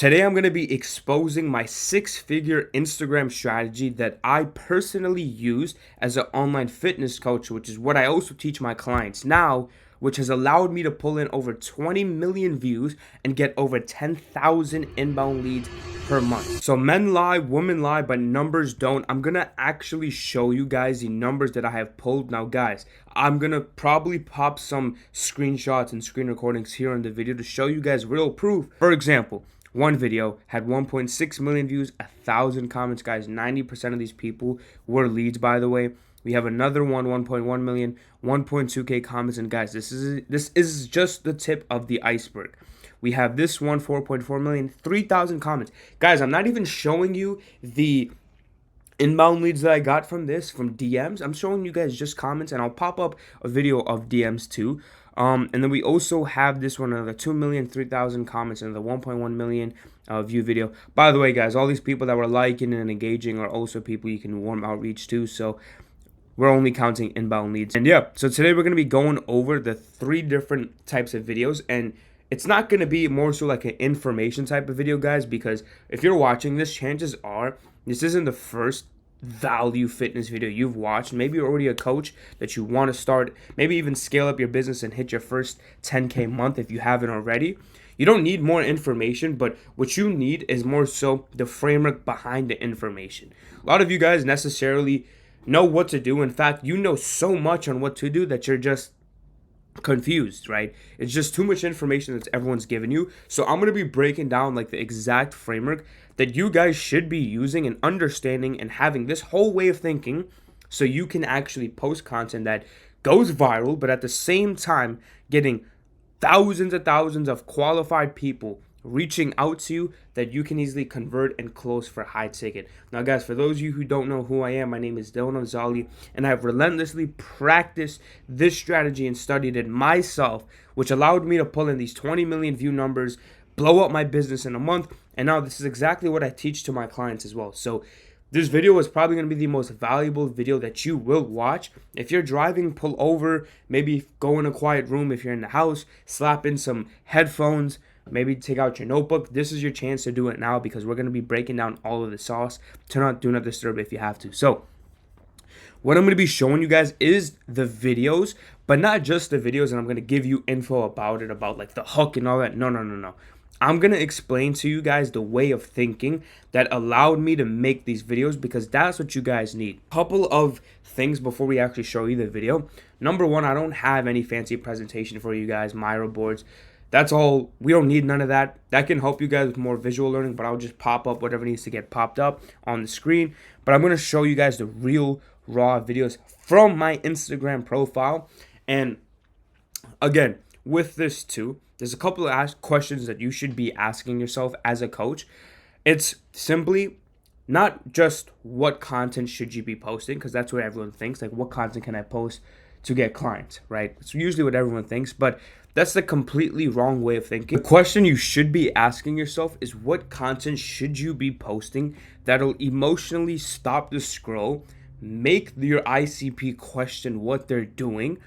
Today, I'm going to be exposing my six-figure Instagram strategy that I personally use as an online fitness coach, which is what I also teach my clients now, which has allowed me to pull in over 20 million views and get over 10,000 inbound leads per month. So men lie, women lie, but numbers don't. I'm going to actually show you guys the numbers that I have pulled. Now, guys, I'm going to probably pop some screenshots and screen recordings here in the video to show you guys real proof. For example, one video had 1.6 million views, 1,000 comments, guys. 90% of these people were leads, by the way. We have another one, 1.1 million, 1.2K comments, and guys, this is just the tip of the iceberg. We have this one, 4.4 million, 3,000 comments. Guys, I'm not even showing you the inbound leads that I got from DMs. I'm showing you guys just comments, and I'll pop up a video of DMs too. And then we also have this one, another 2 million, 3,000 comments, and the 1.1 million view video. By the way, guys, all these people that were liking and engaging are also people you can warm outreach to. So we're only counting inbound leads. And yeah, so today we're going to be going over the 3 different types of videos. And it's not going to be more so like an information type of video, guys, because if you're watching this, chances are this isn't the first value fitness video you've watched. Maybe you're already a coach that you want to start, maybe even scale up your business and hit your first 10K month if you haven't already. You don't need more information, but what you need is more so the framework behind the information. A lot of you guys necessarily know what to do. In fact, you know so much on what to do that you're just confused, right? It's just too much information that everyone's given you. So I'm going to be breaking down like the exact framework that you guys should be using and understanding and having this whole way of thinking so you can actually post content that goes viral, but at the same time getting thousands and thousands of qualified people reaching out to you that you can easily convert and close for high ticket. Now, guys, for those of you who don't know who I am, my name is Afzali, and I've relentlessly practiced this strategy and studied it myself, which allowed me to pull in these 20 million view numbers, blow up my business in a month, and now this is exactly what I teach to my clients as well. So this video is probably going to be the most valuable video that you will watch. If you're driving, pull over, maybe go in a quiet room. If you're in the house, slap in some headphones, maybe take out your notebook. This is your chance to do it now because we're going to be breaking down all of the sauce. Do not disturb if you have to. So what I'm going to be showing you guys is the videos, but not just the videos, and I'm going to give you info about it, about like the hook and all that. No. I'm going to explain to you guys the way of thinking that allowed me to make these videos because that's what you guys need. Couple of things before we actually show you the video. Number one, I don't have any fancy presentation for you guys, Miro boards. That's all. We don't need none of that. That can help you guys with more visual learning, but I'll just pop up whatever needs to get popped up on the screen. But I'm going to show you guys the real raw videos from my Instagram profile. And again, with this too, there's a couple of questions that you should be asking yourself as a coach. It's simply not just what content should you be posting, because that's what everyone thinks. Like, what content can I post to get clients, right? It's usually what everyone thinks, but that's the completely wrong way of thinking. The question you should be asking yourself is what content should you be posting that'll emotionally stop the scroll, make your ICP question what they're doing,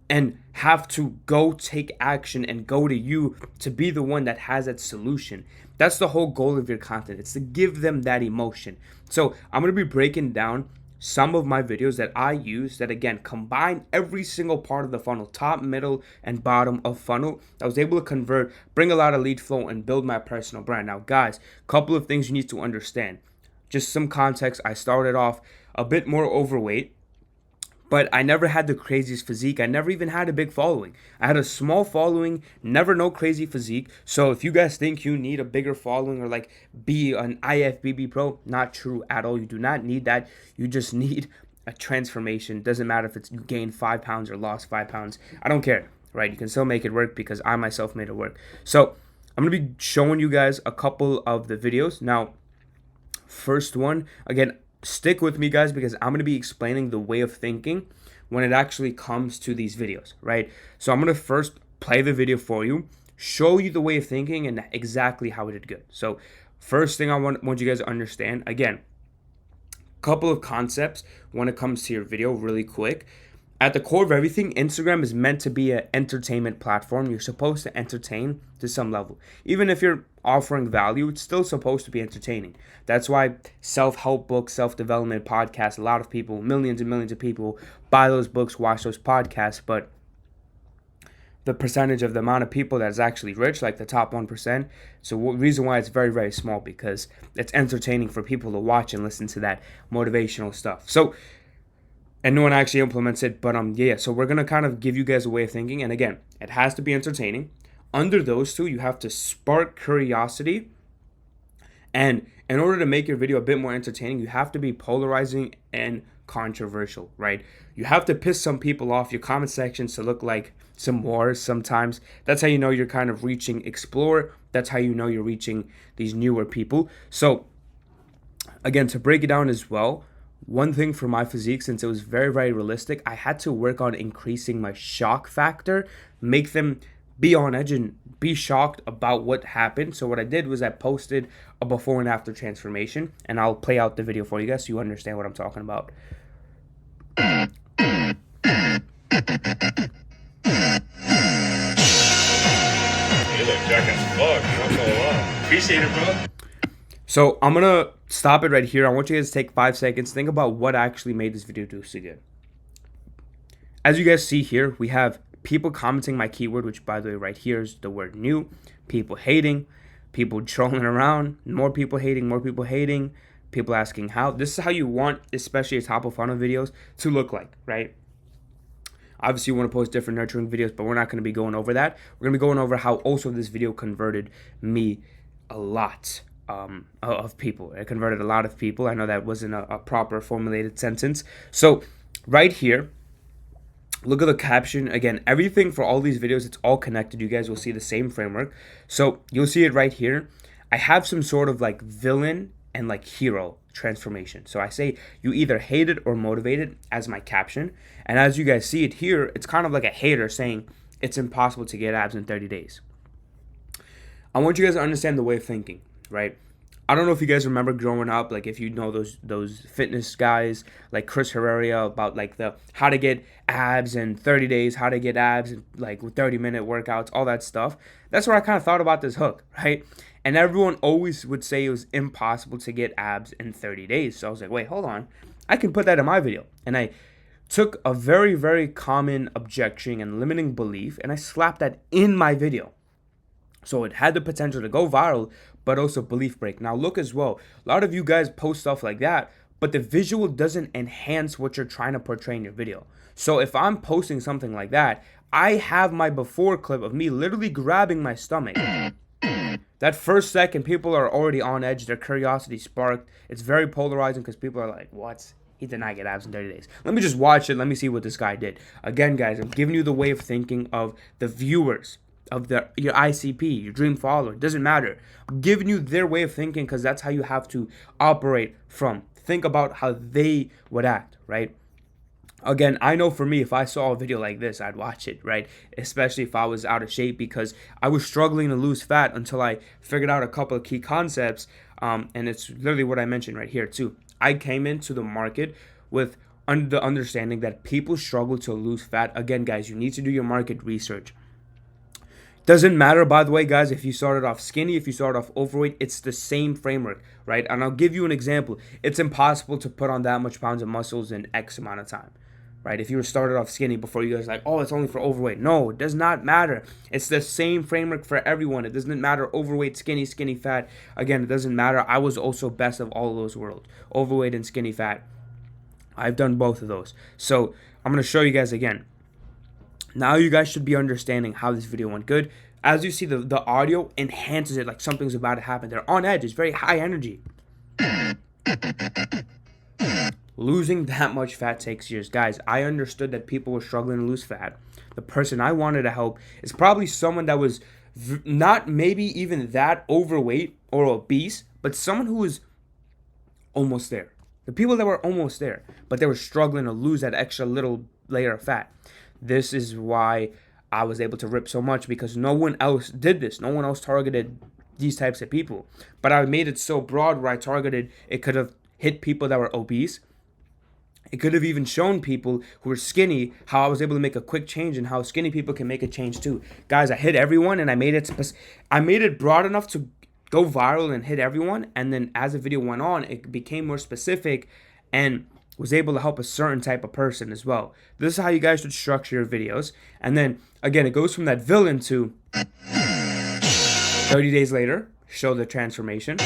and have to go take action and go to you to be the one that has that solution. That's the whole goal of your content. It's to give them that emotion. So I'm going to be breaking down some of my videos that I use that, again, combine every single part of the funnel, top, middle, and bottom of funnel. I was able to convert, bring a lot of lead flow, and build my personal brand. Now, guys, a couple of things you need to understand. Just some context. I started off a bit more overweight, but I never had the craziest physique. I never even had a big following. I had a small following, never no crazy physique. So if you guys think you need a bigger following or like be an IFBB pro, not true at all. You do not need that. You just need a transformation. Doesn't matter if it's you gained 5 pounds or lost 5 pounds. I don't care, right? You can still make it work because I myself made it work. So I'm going to be showing you guys a couple of the videos. Now, first one, again, stick with me, guys, because I'm going to be explaining the way of thinking when it actually comes to these videos, right? So I'm going to first play the video for you, show you the way of thinking and exactly how it did good. So first thing I want you guys to understand, again, couple of concepts when it comes to your video really quick. At the core of everything, Instagram is meant to be an entertainment platform. You're supposed to entertain to some level. Even if you're offering value, it's still supposed to be entertaining. That's why self-help books, self-development podcasts, a lot of people, millions and millions of people buy those books, watch those podcasts, but the percentage of the amount of people that's actually rich, like the top 1%. So the reason why it's very, very small, because it's entertaining for people to watch and listen to that motivational stuff. So, and no one actually implements it, but yeah, so we're gonna kind of give you guys a way of thinking, and again, it has to be entertaining. Under those two, you have to spark curiosity, and in order to make your video a bit more entertaining, you have to be polarizing and controversial, right? You have to piss some people off. Your comment sections to look like some wars sometimes. That's how you know you're kind of reaching explore. That's how you know you're reaching these newer people. So again, to break it down as well, one thing for my physique, since it was very, very realistic, I had to work on increasing my shock factor, make them be on edge and be shocked about what happened. So what I did was I posted a before and after transformation, and I'll play out the video for you guys so you understand what I'm talking about. You look jack as fuck, you know, so appreciate it, bro. So I'm gonna stop it right here. I want you guys to take 5 seconds, think about what actually made this video do so good. As you guys see here, we have people commenting my keyword, which by the way right here is the word new, people hating, people trolling around, more people hating, people asking how. This is how you want, especially your top of funnel videos, to look like, right? Obviously, you want to post different nurturing videos, but we're not going to be going over that. We're going to be going over how also this video converted me a lot of people. It converted a lot of people. I know that wasn't a proper formulated sentence. So right here, look at the caption. Again, everything for all these videos, it's all connected. You guys will see the same framework. So you'll see it right here. I have some sort of like villain and like hero transformation. So I say you either hate it or motivate it as my caption. And as you guys see it here, it's kind of like a hater saying it's impossible to get abs in 30 days. I want you guys to understand the way of thinking, right? I don't know if you guys remember growing up, like if you know those fitness guys like Chris Herrera about like the how to get abs in 30 days, how to get abs in like 30-minute workouts, all that stuff. That's where I kind of thought about this hook, right? And everyone always would say it was impossible to get abs in 30 days. So I was like, wait, hold on. I can put that in my video. And I took a very, very common objection and limiting belief and I slapped that in my video. So it had the potential to go viral, but also belief break. Now look as well, a lot of you guys post stuff like that, but the visual doesn't enhance what you're trying to portray in your video. So if I'm posting something like that, I have my before clip of me literally grabbing my stomach. That first second, people are already on edge, their curiosity sparked. It's very polarizing because people are like, what? He did not get abs in 30 days. Let me just watch it. Let me see what this guy did. Again, guys, I'm giving you the way of thinking of the viewers, of your ICP, your dream follower. It doesn't matter. I'm giving you their way of thinking because that's how you have to operate from. Think about how they would act, right? Again, I know for me, if I saw a video like this, I'd watch it, right? Especially if I was out of shape, because I was struggling to lose fat until I figured out a couple of key concepts. And it's literally what I mentioned right here too. I came into the market with the understanding that people struggle to lose fat. Again, guys, you need to do your market research. Doesn't matter, by the way, guys, if you started off skinny, if you started off overweight, it's the same framework, right? And I'll give you an example. It's impossible to put on that much pounds of muscles in X amount of time, right? If you were started off skinny before, you guys like, oh, it's only for overweight. No, it does not matter. It's the same framework for everyone. It doesn't matter overweight, skinny, fat. Again, it doesn't matter. I was also best of all of those worlds, overweight and skinny fat. I've done both of those. So I'm going to show you guys again. Now you guys should be understanding how this video went good. As you see, the audio enhances it like something's about to happen. They're on edge. It's very high energy. Losing that much fat takes years. Guys, I understood that people were struggling to lose fat. The person I wanted to help is probably someone that was not maybe even that overweight or obese, but someone who was almost there. The people that were almost there, but they were struggling to lose that extra little layer of fat. This is why I was able to rip so much, because no one else did this. No one else targeted these types of people. But I made it so broad where I targeted, it could have hit people that were obese. It could have even shown people who were skinny how I was able to make a quick change and how skinny people can make a change too. Guys, I hit everyone and I made it broad enough to go viral and hit everyone. And then as the video went on, it became more specific and was able to help a certain type of person as well. This is how you guys should structure your videos. And then again, it goes from that villain to 30 days later, show the transformation.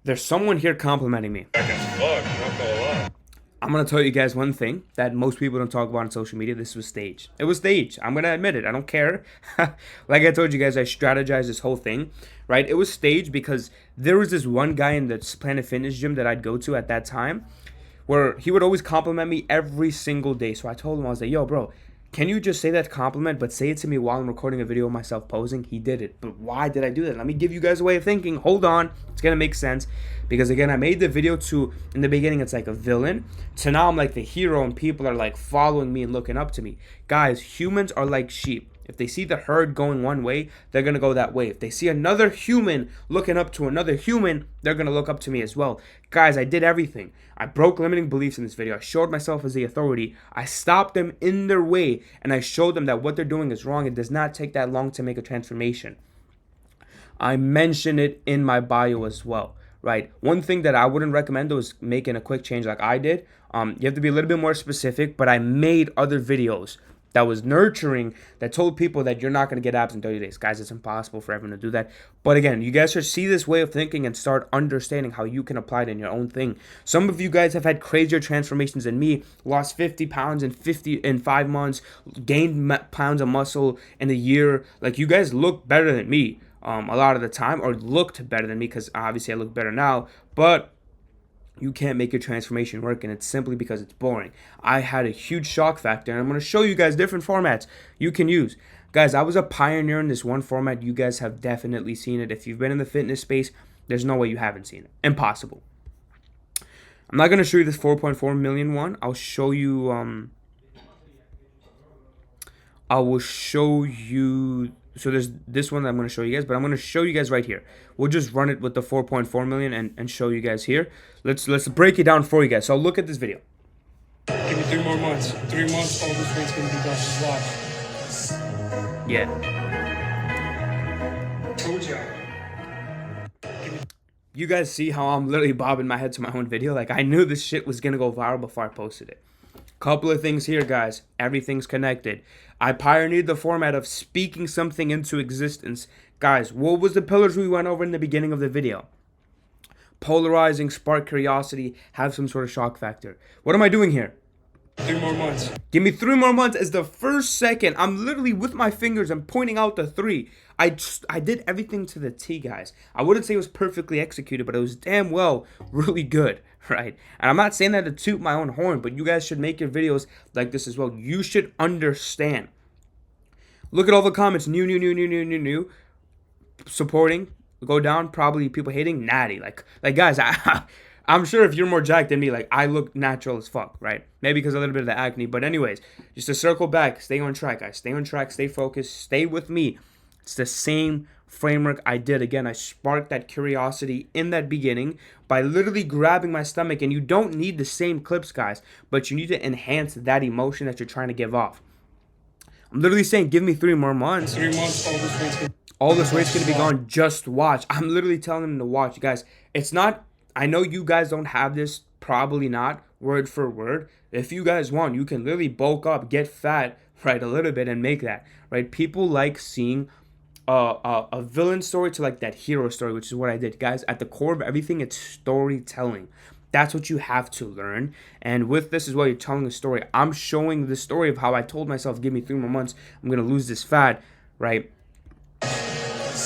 There's someone here complimenting me. I'm going to tell you guys one thing that most people don't talk about on social media. This was staged. It was staged. I'm going to admit it. I don't care. Like I told you guys, I strategized this whole thing, right? It was staged because there was this one guy in the Planet Fitness gym that I'd go to at that time where he would always compliment me every single day. So I told him, I was like, yo, bro, can you just say that compliment, but say it to me while I'm recording a video of myself posing? He did it. But why did I do that? Let me give you guys a way of thinking. Hold on. It's going to make sense. Because, again, I made the video to, in the beginning, it's like a villain. To now, I'm like the hero, and people are, like, following me and looking up to me. Guys, humans are like sheep. If they see the herd going one way, they're going to go that way. If they see another human looking up to another human, they're going to look up to me as well. Guys, I did everything. I broke limiting beliefs in this video. I showed myself as the authority. I stopped them in their way, and I showed them that what they're doing is wrong. It does not take that long to make a transformation. I mention it in my bio as well, right? One thing that I wouldn't recommend, though, is making a quick change like I did. You have to be a little bit more specific, but I made other videos that was nurturing, that told people that you're not going to get abs in 30 days. Guys, it's impossible for everyone to do that. But again, you guys should see this way of thinking and start understanding how you can apply it in your own thing. Some of you guys have had crazier transformations than me, lost 50 pounds in 5 months, gained pounds of muscle in a year. Like, you guys look better than me a lot of the time, or looked better than me, because obviously I look better now. But you can't make your transformation work, and it's simply because it's boring. I had a huge shock factor, and I'm going to show you guys different formats you can use. Guys, I was a pioneer in this one format. You guys have definitely seen it. If you've been in the fitness space, there's no way you haven't seen it. Impossible. I'm not going to show you this 4.4 million one. I'll show you, so there's this one that I'm going to show you guys, but I'm going to show you guys right here. We'll just run it with the 4.4 million and show you guys here. Let's break it down for you guys. So look at this video. Give me 3 more months. 3 months, all this weight's going to be done. Just watch. Yeah. Told ya. You guys see how I'm literally bobbing my head to my own video? Like, I knew this shit was going to go viral before I posted it. Couple of things here, guys. Everything's connected. I pioneered the format of speaking something into existence. Guys, what was the pillars we went over in the beginning of the video? Polarizing, spark curiosity, have some sort of shock factor. What am I doing here? 3 more months. Give me 3 more months as the first second. I'm literally with my fingers. I'm pointing out the 3. I did everything to the T, guys. I wouldn't say it was perfectly executed, but it was damn well really good, right? And I'm not saying that to toot my own horn, but you guys should make your videos like this as well. You should understand. Look at all the comments. New. Supporting. Go down. Probably people hating. Natty. Like guys, I'm sure if you're more jacked than me, like, I look natural as fuck, right? Maybe because a little bit of the acne. But anyways, just to circle back, stay on track, guys. Stay on track, stay focused, stay with me. It's the same framework I did. Again, I sparked that curiosity in that beginning by literally grabbing my stomach. And you don't need the same clips, guys, but you need to enhance that emotion that you're trying to give off. I'm literally saying, give me 3 more months. 3 months, all this weight's going to be gone. Just watch. I'm literally telling them to watch. Guys, it's not... I know you guys don't have this, probably not, word for word. If you guys want, you can literally bulk up, get fat, right, a little bit, and make that, right? People like seeing a villain story to like that hero story, which is what I did. Guys, at the core of everything, it's storytelling. That's what you have to learn. And with this is what you're telling a story. I'm showing the story of how I told myself, give me 3 more months, I'm going to lose this fat, right?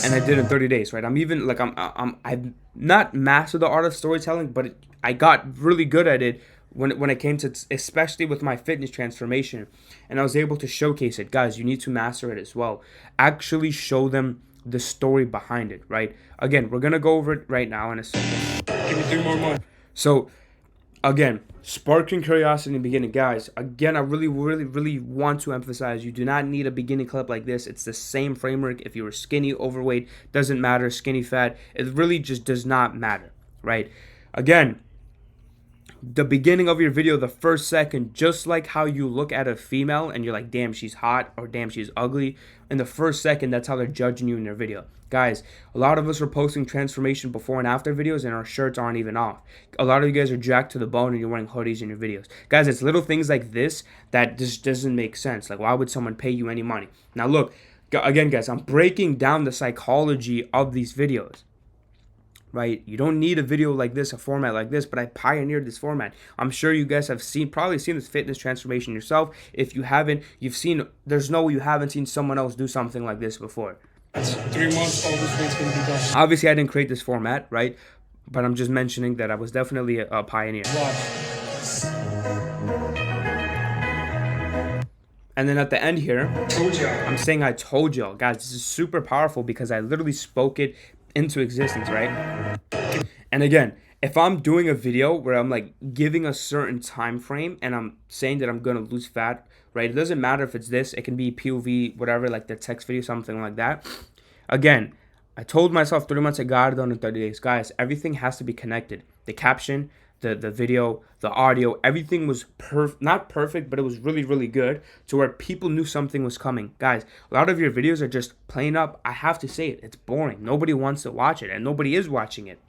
And I did in 30 days, right? I'm even like I've not mastered the art of storytelling, but I got really good at it when it came to, especially with my fitness transformation, and I was able to showcase it. Guys, you need to master it as well. Actually show them the story behind it, right? Again, we're gonna go over it right now in a second. Give me 3 more months. So, again, sparking curiosity in the beginning. Guys, again, I really want to emphasize, you do not need a beginning clip like this. It's the same framework. If you were skinny, overweight, doesn't matter, skinny, fat, it really just does not matter, right? Again, The beginning of your video, the first second, just like how you look at a female and you're like, damn, she's hot, or damn, she's ugly. In the first second, that's how they're judging you in their video. Guys, a lot of us are posting transformation before and after videos and our shirts aren't even off. A lot of you guys are jacked to the bone and you're wearing hoodies in your videos. Guys, it's little things like this that just doesn't make sense. Like, why would someone pay you any money? Now look, again guys, I'm breaking down the psychology of these videos. Right? You don't need a video like this, a format like this, but I pioneered this format. I'm sure you guys have probably seen this fitness transformation yourself. If you haven't, there's no way you haven't seen someone else do something like this before. That's 3 months, all this weight's gonna be done. Obviously, I didn't create this format, right? But I'm just mentioning that I was definitely a pioneer. Watch. And then at the end here, Told y'all. I'm saying I told y'all. Guys, this is super powerful because I literally spoke it into existence, right? And again, if I'm doing a video where I'm like giving a certain time frame and I'm saying that I'm gonna lose fat, right? It doesn't matter if it's this, it can be POV, whatever, like the text video, something like that. Again, I told myself 3 months I got it done in 30 days. Guys, everything has to be connected. The caption, the video, the audio, everything was not perfect, but it was really, really good to where people knew something was coming. Guys, a lot of your videos are just plain up. I have to say it. It's boring. Nobody wants to watch it, and nobody is watching it.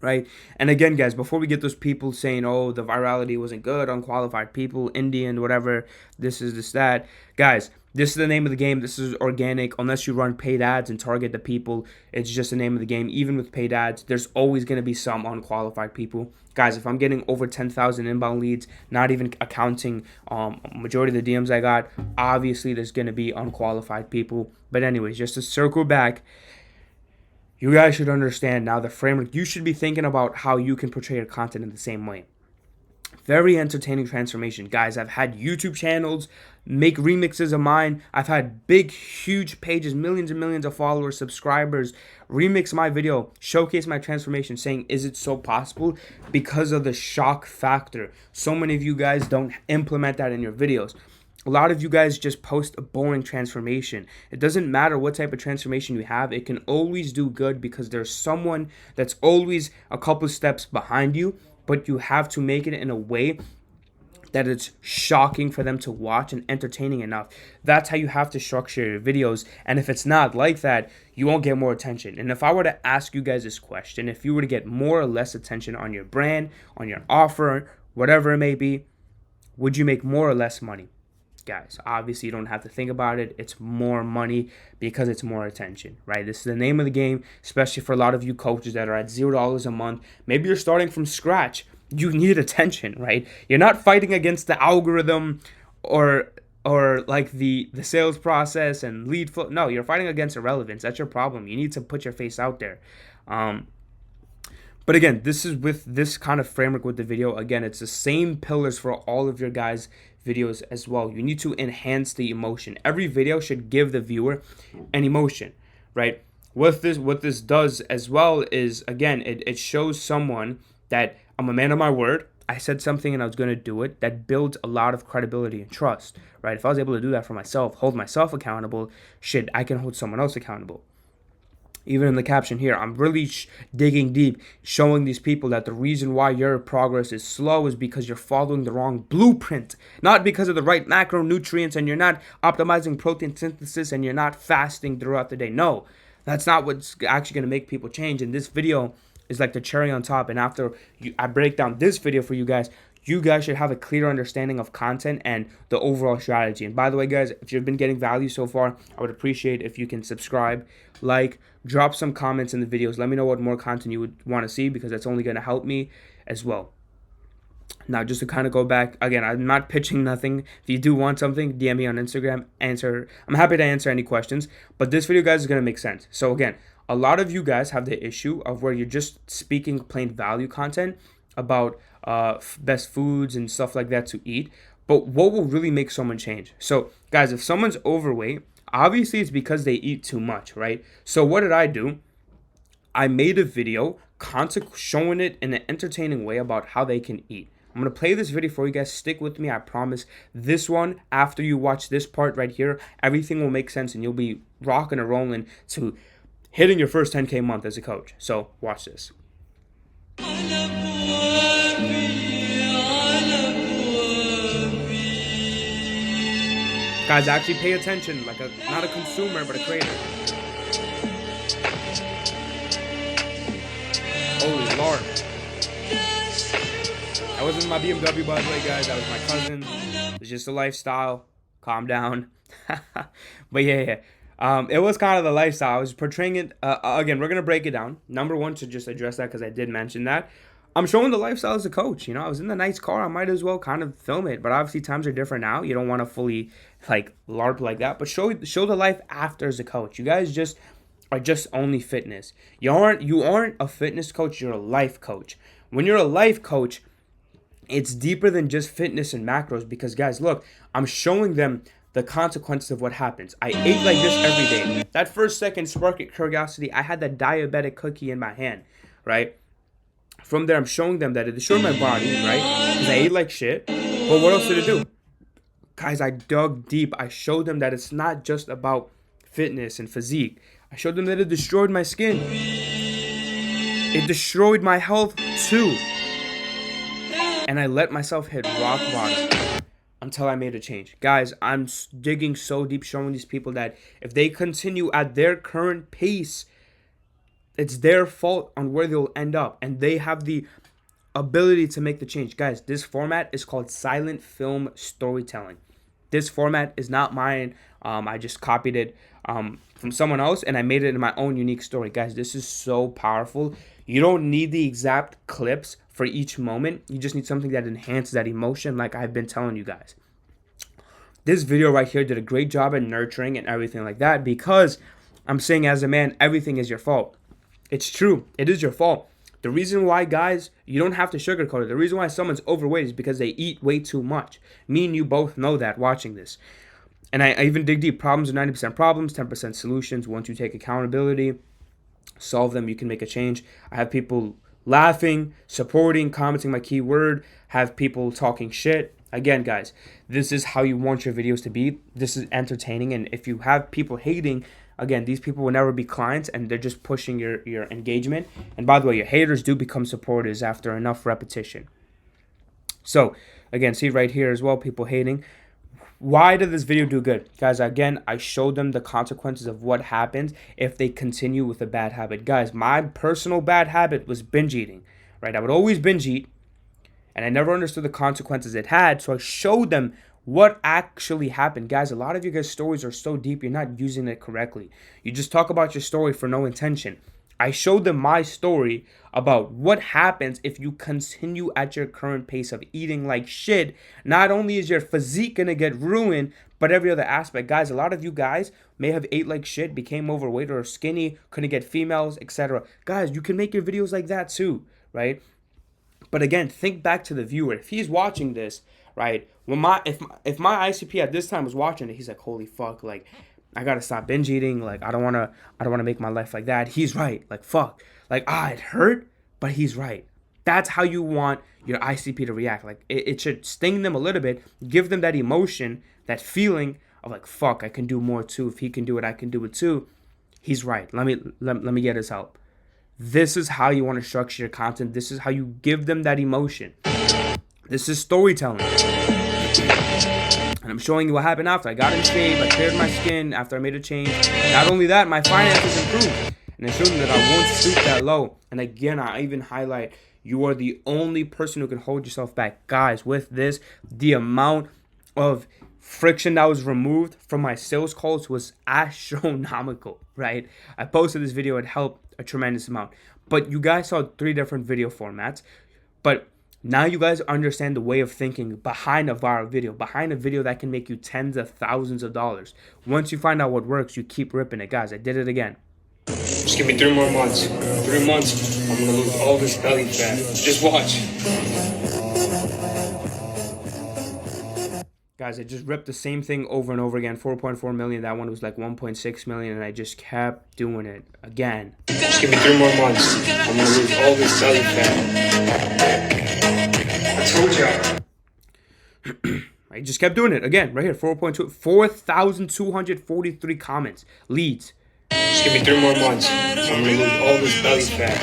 Right? And again, guys, before we get those people saying, oh, the virality wasn't good, unqualified people, Indian, whatever, this, that. Guys, this is the name of the game. This is organic. Unless you run paid ads and target the people, it's just the name of the game. Even with paid ads, there's always going to be some unqualified people. Guys, if I'm getting over 10,000 inbound leads, not even accounting majority of the DMs I got, obviously there's going to be unqualified people. But anyways, just to circle back, you guys should understand now the framework. You should be thinking about how you can portray your content in the same way. Very entertaining transformation. Guys, I've had YouTube channels make remixes of mine. I've had big, huge pages, millions and millions of followers, subscribers, remix my video, showcase my transformation, saying, is it so possible? Because of the shock factor. So many of you guys don't implement that in your videos. A lot of you guys just post a boring transformation. It doesn't matter what type of transformation you have. It can always do good because there's someone that's always a couple steps behind you, but you have to make it in a way that it's shocking for them to watch and entertaining enough. That's how you have to structure your videos. And if it's not like that, you won't get more attention. And if I were to ask you guys this question, if you were to get more or less attention on your brand, on your offer, whatever it may be, would you make more or less money? Guys, obviously you don't have to think about it. It's more money because it's more attention, right? This is the name of the game, especially for a lot of you coaches that are at $0 a month. Maybe you're starting from scratch. You need attention, right? You're not fighting against the algorithm or like the sales process and lead flow. No, you're fighting against irrelevance. That's your problem. You need to put your face out there. But again, this is with this kind of framework with the video. Again, it's the same pillars for all of your guys' videos as well. You need to enhance the emotion. Every video should give the viewer an emotion, right? What this does as well is, again, it shows someone that I'm a man of my word. I said something and I was going to do it. That builds a lot of credibility and trust, right? If I was able to do that for myself, hold myself accountable, shit, I can hold someone else accountable. Even in the caption here, I'm really digging deep, showing these people that the reason why your progress is slow is because you're following the wrong blueprint, not because of the right macronutrients, and you're not optimizing protein synthesis, and you're not fasting throughout the day. No, that's not what's actually going to make people change. And this video is like the cherry on top. And after I break down this video for you guys should have a clear understanding of content and the overall strategy. And by the way, guys, if you've been getting value so far, I would appreciate if you can subscribe, like, drop some comments in the videos. Let me know what more content you would want to see, because that's only going to help me as well. Now, just to kind of go back, again, I'm not pitching nothing. If you do want something, DM me on Instagram. I'm happy to answer any questions. But this video, guys, is going to make sense. So again, a lot of you guys have the issue of where you're just speaking plain value content about best foods and stuff like that to eat. But what will really make someone change? So guys, if someone's overweight, obviously it's because they eat too much, right? So what did I do? I made a video showing it in an entertaining way about how they can eat. I'm going to play this video for you guys. Stick with me. I promise this one, after you watch this part right here, everything will make sense and you'll be rocking and rolling to hitting your first 10K month as a coach. So watch this. Guys, actually pay attention, like not a consumer, but a creator. Holy Lord. That wasn't my BMW, by the way, guys. That was my cousin. It's just a lifestyle. Calm down. But yeah. It was kind of the lifestyle. I was portraying it. Again, we're going to break it down. Number one, to just address that because I did mention that. I'm showing the lifestyle as a coach. I was in the nice car. I might as well kind of film it. But obviously, times are different now. You don't want to fully like LARP like that. But show the life after as a coach. You guys just are just only fitness. You aren't a fitness coach. You're a life coach. When you're a life coach, it's deeper than just fitness and macros because, guys, look, I'm showing them the consequences of what happens. I ate like this every day. That first second spark of curiosity, I had that diabetic cookie in my hand, right? From there, I'm showing them that it destroyed my body, right? Because I ate like shit. But what else did it do? Guys, I dug deep. I showed them that it's not just about fitness and physique. I showed them that it destroyed my skin. It destroyed my health too. And I let myself hit rock bottom until I made a change. Guys, I'm digging so deep, showing these people that if they continue at their current pace, it's their fault on where they'll end up. And they have the ability to make the change. Guys, this format is called silent film storytelling. This format is not mine. I just copied it from someone else and I made it in my own unique story. Guys, this is so powerful. You don't need the exact clips for each moment. You just need something that enhances that emotion like I've been telling you guys. This video right here did a great job at nurturing and everything like that because I'm saying as a man, everything is your fault. It's true. It is your fault. The reason why, guys, you don't have to sugarcoat it. The reason why someone's overweight is because they eat way too much. Me and you both know that watching this. And I even dig deep. Problems are 90% problems, 10% solutions. Once you take accountability, solve them, you can make a change. I have people laughing, supporting, commenting my keyword, have people talking shit. Again, guys, this is how you want your videos to be. This is entertaining. And if you have people hating, again, these people will never be clients and they're just pushing your engagement. And by the way, your haters do become supporters after enough repetition. So, again, see right here as well, people hating. Why did this video do good? Guys, again, I showed them the consequences of what happens if they continue with a bad habit. Guys, my personal bad habit was binge eating, right? I would always binge eat, and I never understood the consequences it had, so I showed them what actually happened. Guys, a lot of you guys' stories are so deep, you're not using it correctly. You just talk about your story for no intention. I showed them my story about what happens if you continue at your current pace of eating like shit. Not only is your physique going to get ruined, but every other aspect. Guys, a lot of you guys may have ate like shit, became overweight or skinny, couldn't get females, etc. Guys, you can make your videos like that too, right? But again, think back to the viewer. If he's watching this, right, when if my ICP at this time was watching it, he's like, holy fuck, like, I gotta stop binge eating. Like, I don't wanna make my life like that. He's right. Like, fuck. Like, it hurt, but he's right. That's how you want your ICP to react. Like, it should sting them a little bit, give them that emotion, that feeling of like, fuck, I can do more too. If he can do it, I can do it too. He's right. Let me get his help. This is how you want to structure your content. This is how you give them that emotion. This is storytelling. And I'm showing you what happened after. I got in shape, I cleared my skin after I made a change. Not only that, my finances improved. And I showed them that I won't stoop that low. And again, I even highlight, you are the only person who can hold yourself back. Guys, with this, the amount of friction that was removed from my sales calls was astronomical, right? I posted this video, it helped a tremendous amount. But you guys saw 3 different video formats. But now you guys understand the way of thinking behind a viral video, behind a video that can make you tens of thousands of dollars. Once you find out what works, you keep ripping it. Guys, I did it again. Just give me 3 more months. 3 months, I'm gonna lose all this belly fat. Just watch. Guys, I just ripped the same thing over and over again. 4.4 million. That one was like 1.6 million, and I just kept doing it again. Just give me 3 more months. I'm gonna lose all this belly fat. I told y'all. I just kept doing it again. Right here, 4,243 comments, leads. Just give me 3 more months. I'm gonna lose all this belly fat.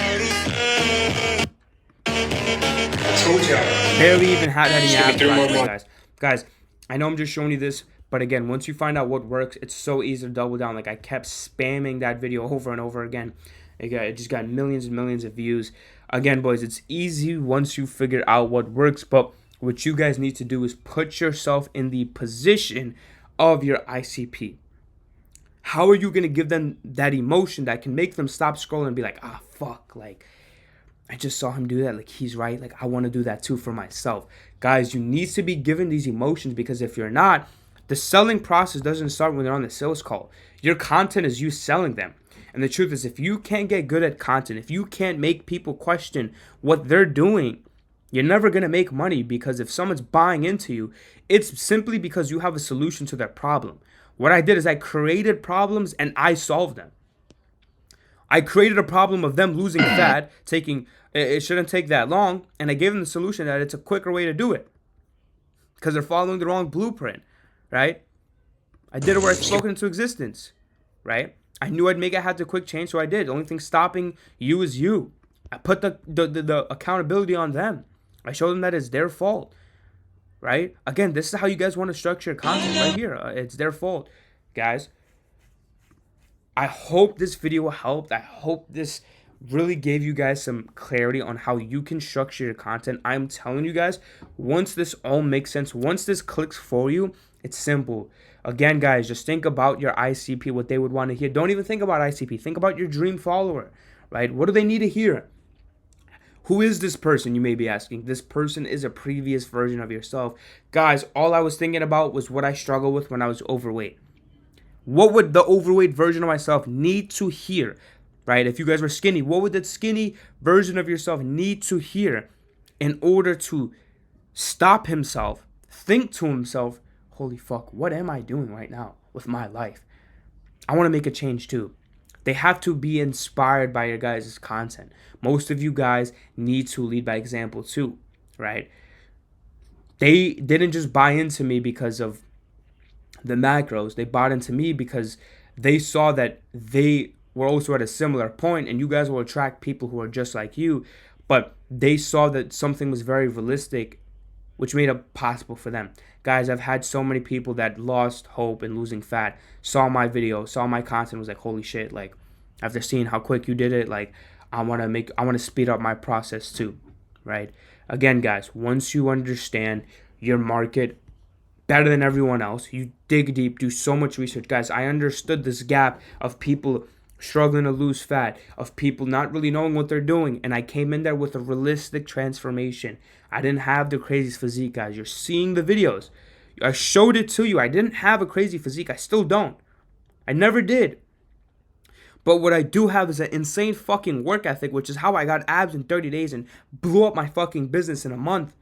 I told y'all. Barely even had any Just give me 3 more months. guys. Guys, I know I'm just showing you this, But again, once you find out what works, it's so easy to double down. Like I kept spamming that video over and over again. It just got millions and millions of views. Again, boys, it's easy once you figure out what works. But what you guys need to do is put yourself in the position of your ICP. How are you going to give them that emotion that can make them stop scrolling and be like, ah, fuck, like, I just saw him do that. Like, he's right. Like, I want to do that too for myself. Guys, you need to be given these emotions, because if you're not, the selling process doesn't start when they're on the sales call. Your content is you selling them. And the truth is, if you can't get good at content, if you can't make people question what they're doing, you're never going to make money, because if someone's buying into you, it's simply because you have a solution to their problem. What I did is I created problems and I solved them. I created a problem of them losing fat, it shouldn't take that long, and I gave them the solution that it's a quicker way to do it, because they're following the wrong blueprint, right? I did it where I spoke it into existence, right? I knew I'd make it have to quick change, so I did. The only thing stopping you is you. I put the accountability on them. I showed them that it's their fault, right? Again, this is how you guys want to structure your content right here. It's their fault, guys. I hope this video helped. I hope this really gave you guys some clarity on how you can structure your content. I'm telling you guys, once this all makes sense, once this clicks for you, it's simple. Again, guys, just think about your ICP, what they would want to hear. Don't even think about ICP. Think about your dream follower, right? What do they need to hear? Who is this person, you may be asking? This person is a previous version of yourself. Guys, all I was thinking about was what I struggled with when I was overweight. What would the overweight version of myself need to hear, right? If you guys were skinny, what would that skinny version of yourself need to hear in order to stop himself, think to himself, holy fuck, what am I doing right now with my life? I want to make a change too. They have to be inspired by your guys' content. Most of you guys need to lead by example too, right? They didn't just buy into me because of the macros. They bought into me because they saw that they were also at a similar point, and you guys will attract people who are just like you, but they saw that something was very realistic, which made it possible for them. Guys, I've had so many people that lost hope in losing fat, saw my video, saw my content, was like, holy shit, like, after seeing how quick you did it, like, I want to speed up my process too, right? Again, guys, once you understand your market better than everyone else, you dig deep, do so much research. Guys, I understood this gap of people struggling to lose fat, of people not really knowing what they're doing, and I came in there with a realistic transformation. I didn't have the crazy physique, guys. You're seeing the videos. I showed it to you. I didn't have a crazy physique. I still don't. I never did. But what I do have is an insane fucking work ethic, which is how I got abs in 30 days and blew up my fucking business in a month.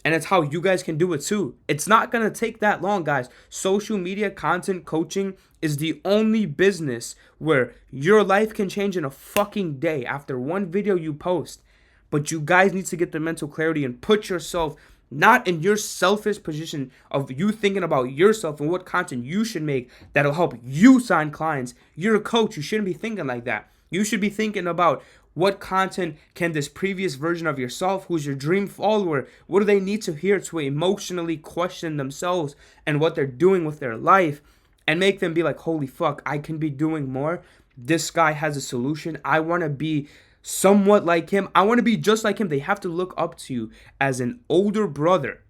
And it's how you guys can do it too. It's not going to take that long, guys. Social media content coaching is the only business where your life can change in a fucking day after one video you post. But you guys need to get the mental clarity and put yourself not in your selfish position of you thinking about yourself and what content you should make that'll help you sign clients. You're a coach. You shouldn't be thinking like that. You should be thinking about what content can this previous version of yourself, who's your dream follower, what do they need to hear to emotionally question themselves and what they're doing with their life, and make them be like, holy fuck, I can be doing more. This guy has a solution. I want to be somewhat like him. I want to be just like him. They have to look up to you as an older brother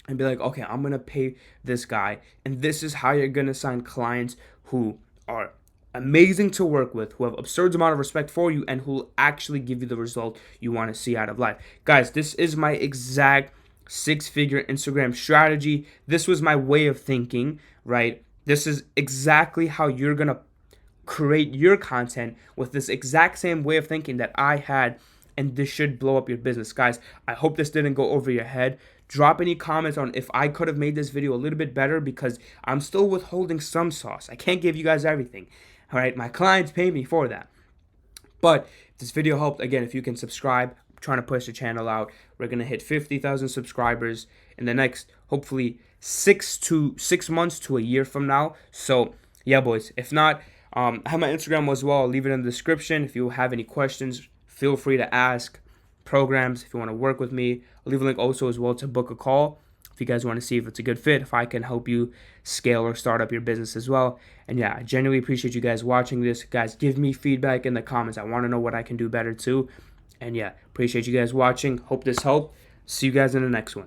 and be like, okay, I'm going to pay this guy, and this is how you're going to sign clients who are amazing to work with, who have absurd amount of respect for you, and who will actually give you the result you want to see out of life. Guys, this is my exact 6-figure Instagram strategy. This was my way of thinking, right? This is exactly how you're going to create your content with this exact same way of thinking that I had, and this should blow up your business. Guys, I hope this didn't go over your head. Drop any comments on if I could have made this video a little bit better, because I'm still withholding some sauce. I can't give you guys everything. All right, my clients pay me for that. But if this video helped, again, if you can subscribe, I'm trying to push the channel out. We're going to hit 50,000 subscribers in the next, hopefully, 6 months to a year from now. So, yeah, boys. If not, I have my Instagram as well. I'll leave it in the description. If you have any questions, feel free to ask. Programs, if you want to work with me, I'll leave a link also as well to book a call. if you guys want to see if it's a good fit, if I can help you scale or start up your business as well. And yeah, I genuinely appreciate you guys watching this. Guys, give me feedback in the comments. I want to know what I can do better too. And yeah, appreciate you guys watching. Hope this helped. See you guys in the next one.